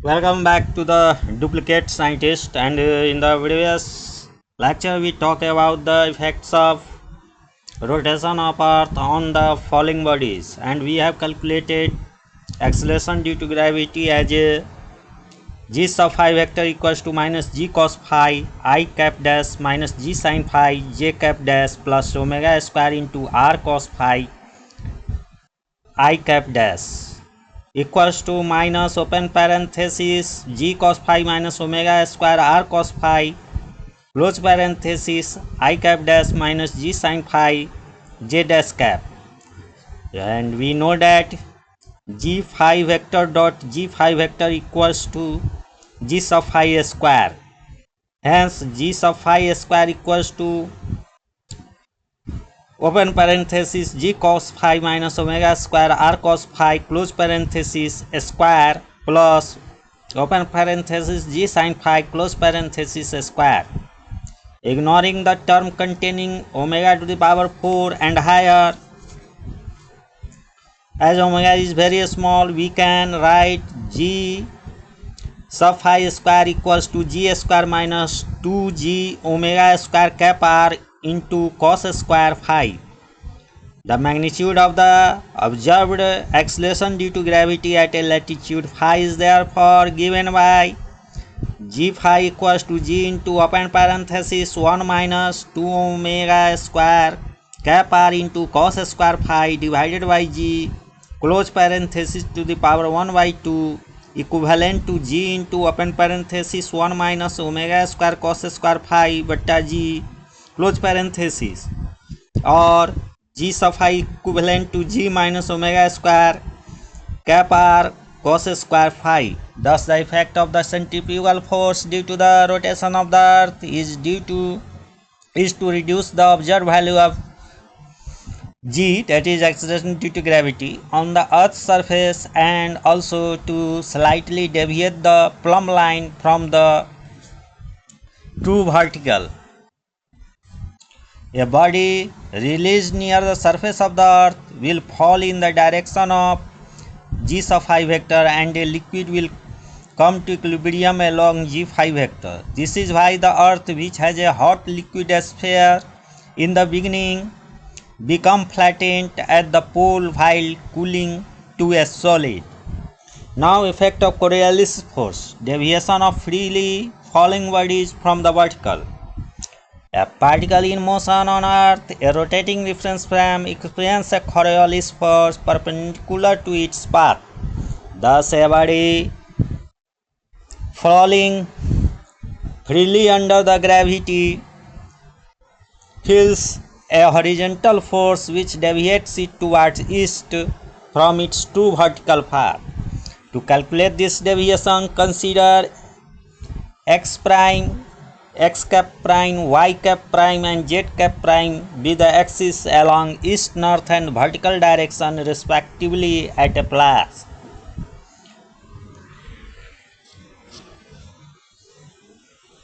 Welcome back to the Duplicate Scientist, and in the previous lecture we talk about the effects of rotation of Earth on the falling bodies, and we have calculated acceleration due to gravity as a g sub phi vector equals to minus g cos phi I cap dash minus g sin phi j cap dash plus omega square into r cos phi I cap dash equals to minus open parenthesis g cos phi minus omega square r cos phi close parenthesis I cap dash minus g sin phi j dash cap. And we know that g phi vector dot g phi vector equals to g sub phi square. Hence g sub phi square equals to open parenthesis g cos phi minus omega square r cos phi close parenthesis square plus open parenthesis g sin phi close parenthesis square. Ignoring the term containing omega to the power 4 and higher, as omega is very small, we can write g sub phi square equals to g square minus 2g omega square cap r into cos square phi. The magnitude of the observed acceleration due to gravity at a latitude phi is therefore given by g phi equals to g into open parenthesis 1 minus 2 omega square cap r into cos square phi divided by g close parenthesis to the power 1 by 2 equivalent to g into open parenthesis 1 minus omega square cos square phi बट्टा g close parenthesis और g sub phi equivalent to g minus omega square cap r cos square phi. Thus the effect of the centrifugal force due to the rotation of the earth is to reduce the observed value of g, that is acceleration due to gravity, on the earth's surface, and also to slightly deviate the plumb line from the true vertical. A body released near the surface of the earth will fall in the direction of g sub phi vector, and a liquid will come to equilibrium along g phi vector. This is why the earth, which has a hot liquid sphere in the beginning, become flattened at the pole while cooling to a solid. Now effect of Coriolis force, deviation of freely falling bodies from the vertical. A particle in motion on earth, a rotating reference frame, experiences a Coriolis force perpendicular to its path. Thus a body falling freely under the gravity feels a horizontal force which deviates it towards east from its true vertical path. To calculate this deviation, consider x prime, x cap prime, y cap prime and z cap prime be the axis along east, north and vertical direction respectively at a place.